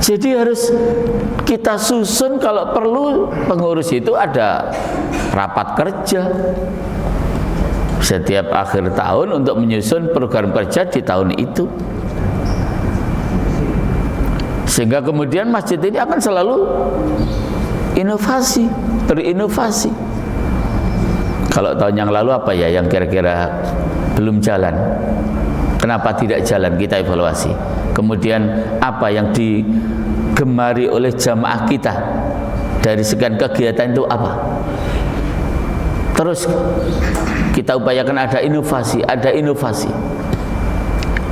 Jadi harus kita susun, kalau perlu pengurus itu ada rapat kerja setiap akhir tahun untuk menyusun program kerja di tahun itu, sehingga kemudian masjid ini akan selalu inovasi, berinovasi. Kalau tahun yang lalu apa ya yang kira-kira belum jalan, kenapa tidak jalan, kita evaluasi. Kemudian apa yang digemari oleh jamaah kita dari sekian kegiatan itu apa, terus kita upayakan ada inovasi, ada inovasi.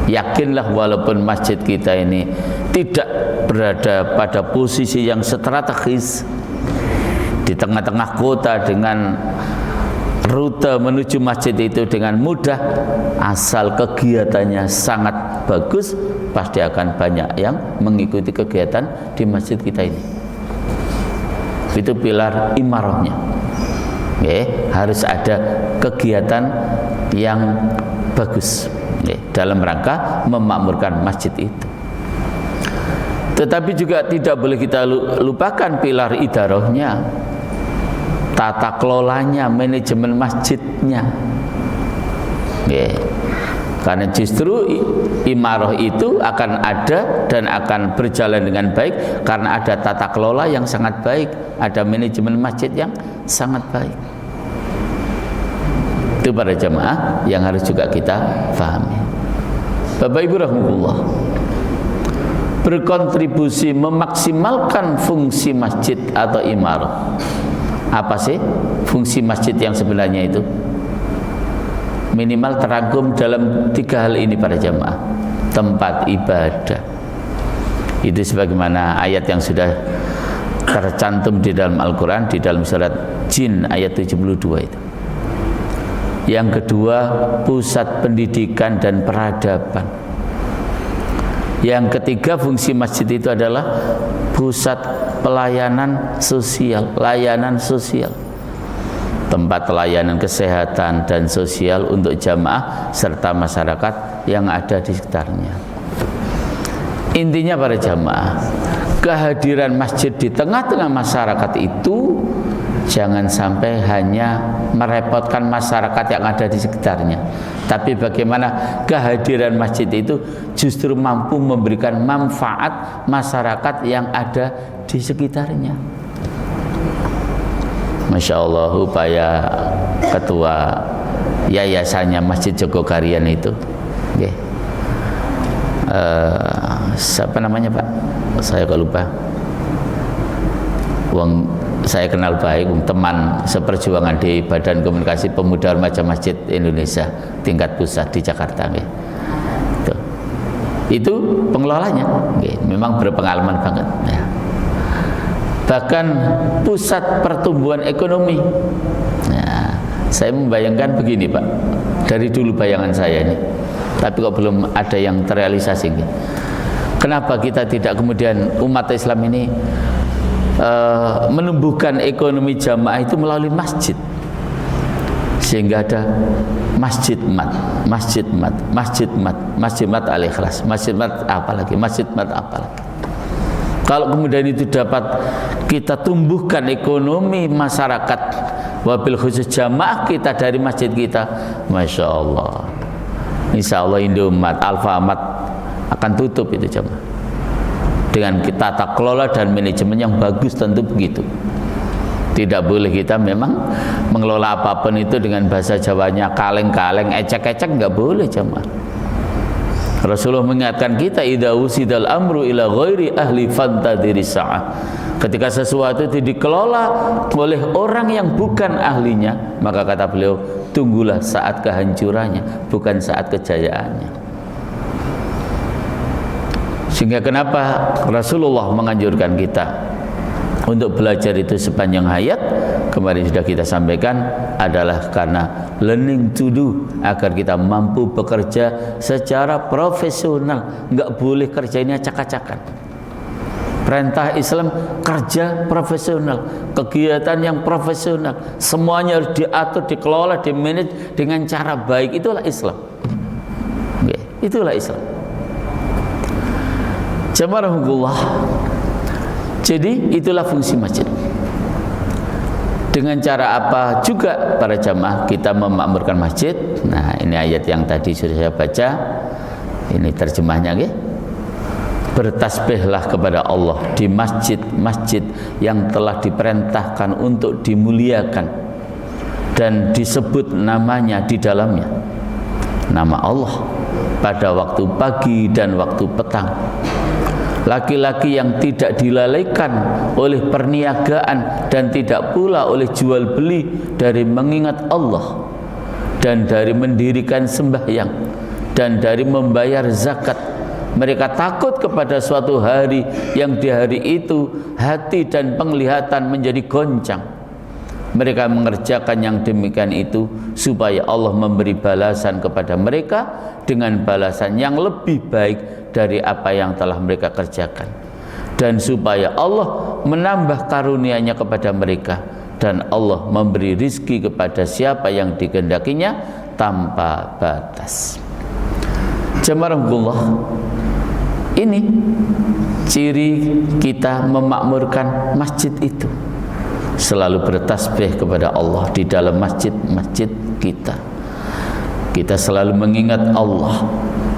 Yakinlah walaupun masjid kita ini tidak berada pada posisi yang strategis di tengah-tengah kota, dengan rute menuju masjid itu dengan mudah, asal kegiatannya sangat bagus, pasti akan banyak yang mengikuti kegiatan di masjid kita ini. Itu pilar imarahnya. Harus ada kegiatan yang bagus dalam rangka memakmurkan masjid itu. Tetapi juga tidak boleh kita lupakan pilar idarahnya, tata kelolanya, manajemen masjidnya. Karena justru imarah itu akan ada dan akan berjalan dengan baik karena ada tata kelola yang sangat baik, ada manajemen masjid yang sangat baik. Itu para jamaah yang harus juga kita pahami. Bapak Ibu rahimahullah, berkontribusi memaksimalkan fungsi masjid atau imarah. Apa sih fungsi masjid yang sebenarnya itu? Minimal terangkum dalam 3 hal ini para jamaah. Tempat ibadah, itu sebagaimana ayat yang sudah tercantum di dalam Al-Quran, di dalam surat Jin ayat 72 itu. Yang kedua, pusat pendidikan dan peradaban. Yang ketiga, fungsi masjid itu adalah pusat pelayanan sosial, layanan sosial, tempat layanan kesehatan dan sosial untuk jamaah serta masyarakat yang ada di sekitarnya. Intinya para jamaah, kehadiran masjid di tengah-tengah masyarakat itu jangan sampai hanya merepotkan masyarakat yang ada di sekitarnya, tapi bagaimana kehadiran masjid itu justru mampu memberikan manfaat masyarakat yang ada di sekitarnya. Masya Allah, upaya ketua yayasannya Masjid Jogokarian itu, siapa namanya Pak? Saya kok lupa. Saya kenal baik, teman seperjuangan di Badan Komunikasi Pemuda Remaja Masjid Indonesia tingkat pusat di Jakarta. Itu pengelolanya, memang berpengalaman banget. Bahkan pusat pertumbuhan ekonomi. Nah, saya membayangkan begini Pak, dari dulu bayangan saya ini, tapi kok belum ada yang terrealisasi. Kenapa kita tidak kemudian umat Islam ini menumbuhkan ekonomi jamaah itu melalui masjid, sehingga ada masjid mat, masjid mat, masjid mat, masjid mat al-ikhlas, masjid mat apalagi, masjid mat apalagi. Kalau kemudian itu dapat kita tumbuhkan ekonomi masyarakat, wabil khusus jamaah kita dari masjid kita, Masya Allah, Insya Allah Indomaret, Alfamart akan tutup itu jamaah. Dengan tata kelola dan manajemen yang bagus tentu begitu. Tidak boleh kita memang mengelola apapun itu dengan bahasa Jawanya kaleng-kaleng, ecek-ecek, nggak boleh jamaah. Rasulullah mengingatkan kita, idza usidal amru ila ghairi ahli fantadiri sa'ah. Ketika sesuatu itu dikelola oleh orang yang bukan ahlinya, maka kata beliau, tunggulah saat kehancurannya, bukan saat kejayaannya. Sehingga kenapa Rasulullah menganjurkan kita untuk belajar itu sepanjang hayat, kemarin sudah kita sampaikan, adalah karena learning to do, agar kita mampu bekerja secara profesional. Nggak boleh kerja ini acak-acakan. Perintah Islam kerja profesional, kegiatan yang profesional, semuanya harus diatur, dikelola, dimanage dengan cara baik. Itulah Islam. Itulah Islam. Jamarahullah. Jadi itulah fungsi masjid. Dengan cara apa juga para jamaah kita memakmurkan masjid? Nah, ini ayat yang tadi sudah saya baca. Ini terjemahnya ya. Bertasbihlah kepada Allah di masjid-masjid yang telah diperintahkan untuk dimuliakan dan disebut namanya di dalamnya. Nama Allah pada waktu pagi dan waktu petang. Laki-laki yang tidak dilalaikan oleh perniagaan dan tidak pula oleh jual beli dari mengingat Allah dan dari mendirikan sembahyang dan dari membayar zakat. Mereka takut kepada suatu hari yang di hari itu hati dan penglihatan menjadi goncang. Mereka mengerjakan yang demikian itu supaya Allah memberi balasan kepada mereka dengan balasan yang lebih baik dari apa yang telah mereka kerjakan, dan supaya Allah menambah karunia-Nya kepada mereka, dan Allah memberi rizki kepada siapa yang dikehendakinya tanpa batas. Jamarahullah, ini ciri kita memakmurkan masjid itu, selalu bertasbih kepada Allah di dalam masjid-masjid kita. Kita selalu mengingat Allah,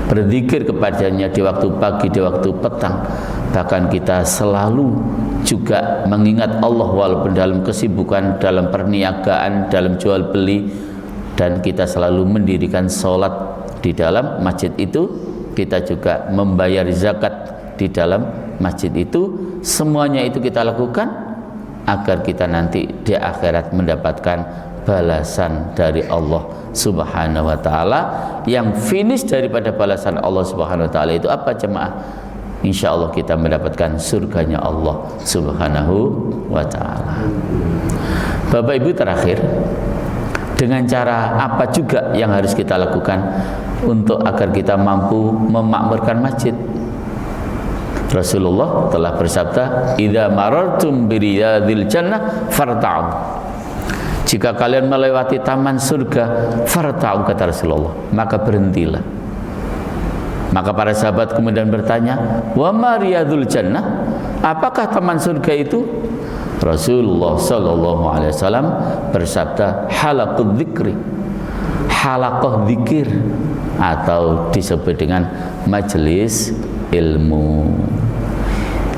berzikir kepadanya di waktu pagi, di waktu petang. Bahkan kita selalu juga mengingat Allah walaupun dalam kesibukan, dalam perniagaan, dalam jual beli. Dan kita selalu mendirikan sholat di dalam masjid itu. Kita juga membayar zakat di dalam masjid itu. Semuanya itu kita lakukan agar kita nanti di akhirat mendapatkan balasan dari Allah Subhanahu wa ta'ala. Yang finish daripada balasan Allah Subhanahu wa ta'ala itu apa jemaah? Insya Allah kita mendapatkan surganya Allah Subhanahu wa ta'ala. Bapak Ibu, terakhir, dengan cara apa juga yang harus kita lakukan untuk agar kita mampu memakmurkan masjid? Rasulullah telah bersabda, "Idza marartum bi riyadil jannah farta'u." Jika kalian melewati taman surga, farta'u, kata Rasulullah, maka berhentilah. Maka para sahabat kemudian bertanya, "Wa ma riyadul jannah?" Apakah taman surga itu? Rasulullah sallallahu alaihi wasallam bersabda, "Halaqud dzikri." Halaqah zikir, atau disebut dengan majelis ilmu.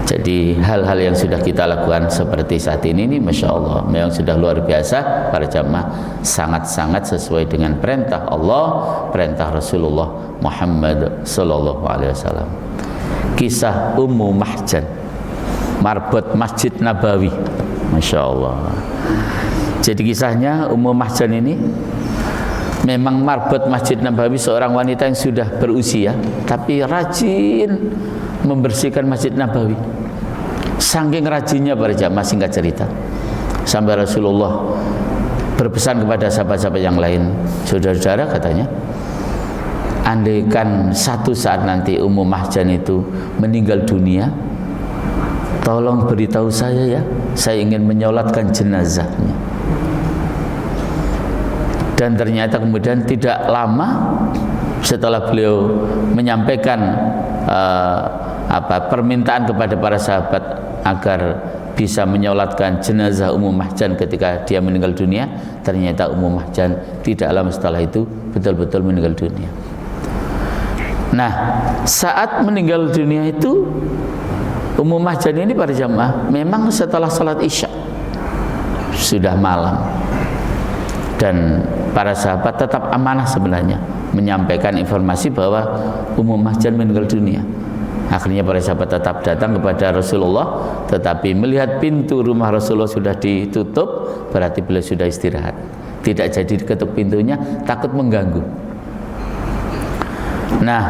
Jadi hal-hal yang sudah kita lakukan seperti saat ini Masya Allah, memang sudah luar biasa para jamaah, sangat-sangat sesuai dengan perintah Allah, perintah Rasulullah Muhammad sallallahu alaihi wasallam. Kisah Ummu Mahjan, marbot Masjid Nabawi, Masya Allah. Jadi kisahnya Ummu Mahjan ini memang marbot Masjid Nabawi, seorang wanita yang sudah berusia tapi rajin membersihkan Masjid Nabawi. Saking rajinnya para jamaah, singkat cerita, sampai Rasulullah berpesan kepada sahabat-sahabat yang lain, saudara-saudara, katanya, andaikan satu saat nanti Ummu Mahjan itu meninggal dunia, tolong beritahu saya ya, saya ingin menyolatkan jenazahnya. Dan ternyata kemudian tidak lama setelah beliau menyampaikan permintaan kepada para sahabat agar bisa menyolatkan jenazah Ummu Mahjan ketika dia meninggal dunia, ternyata Ummu Mahjan tidak lama setelah itu betul-betul meninggal dunia. Nah, saat meninggal dunia itu Ummu Mahjan ini para jamaah memang setelah salat Isya, sudah malam, dan para sahabat tetap amanah sebenarnya menyampaikan informasi bahwa Ummu Mahjan meninggal dunia. Akhirnya para sahabat tetap datang kepada Rasulullah, tetapi melihat pintu rumah Rasulullah sudah ditutup, berarti beliau sudah istirahat. Tidak jadi diketuk pintunya, takut mengganggu. Nah,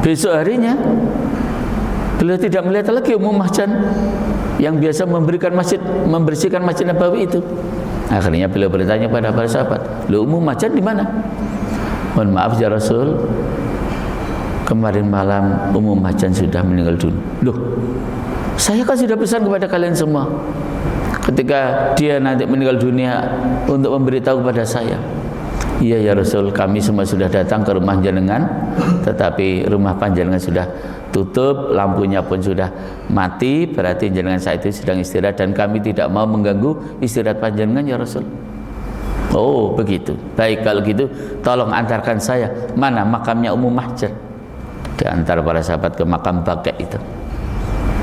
besok harinya beliau tidak melihat lagi Ummu Mahjan yang biasa membersihkan Masjid Nabawi itu. Akhirnya beliau bertanya pada para sahabat, "Loh, Ummu Mahjan di mana?" "Mohon maaf ya Rasul, kemarin malam Ummu Mahjan sudah meninggal dunia." "Loh, saya kan sudah pesan kepada kalian semua ketika dia nanti meninggal dunia untuk memberitahu kepada saya." iya ya Rasul, kami semua sudah datang ke rumah jenengan, tetapi rumah panjenengan sudah tutup, lampunya pun sudah mati, berarti jenengan saat itu sedang istirahat dan kami tidak mau mengganggu istirahat panjenengan ya Rasul. Oh begitu, baik kalau gitu tolong antarkan saya, mana makamnya Ummu Mahjar. Diantar para sahabat ke makam Baqi' itu,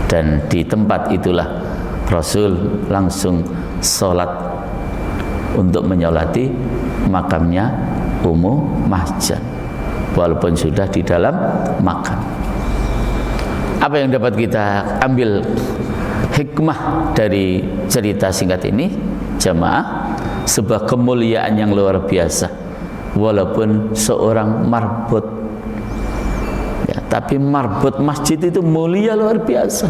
dan di tempat itulah Rasul langsung sholat untuk menyolati makamnya Ummu Mahjar walaupun sudah di dalam makam. Apa yang dapat kita ambil hikmah dari cerita singkat ini jamaah? Sebuah kemuliaan yang luar biasa walaupun seorang marbot ya, tapi marbot masjid itu mulia luar biasa.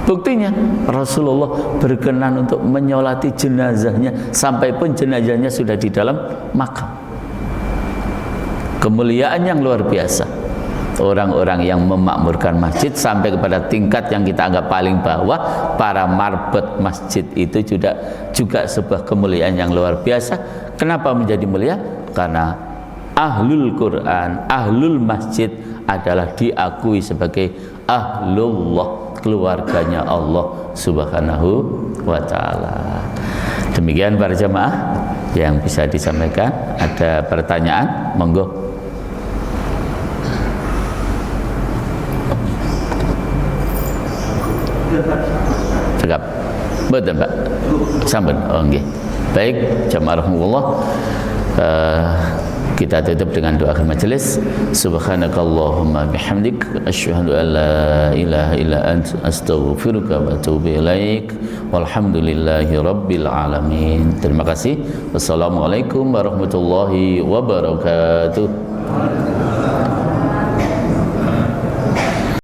Buktinya Rasulullah berkenan untuk menyolati jenazahnya sampai pun jenazahnya sudah di dalam makam. Kemuliaan yang luar biasa. Orang-orang yang memakmurkan masjid sampai kepada tingkat yang kita anggap paling bawah, para marbot masjid itu juga sebuah kemuliaan yang luar biasa. Kenapa menjadi mulia? Karena ahlul Quran, ahlul masjid adalah diakui sebagai ahlullah, keluarganya Allah Subhanahu wa ta'ala. Demikian para jamaah yang bisa disampaikan. Ada pertanyaan? Monggo. Cakap. Betul Pak. Sampun. Oh nggih. Baik, jamaah rahimahullah. Kita tutup dengan doa akhir majelis. Subhanakallahumma bihamdik asyhadu an la ilaha illa anta astaghfiruka wa atubu ilaik. Walhamdulillahi rabbil alamin. Terima kasih. Wassalamualaikum warahmatullahi wabarakatuh.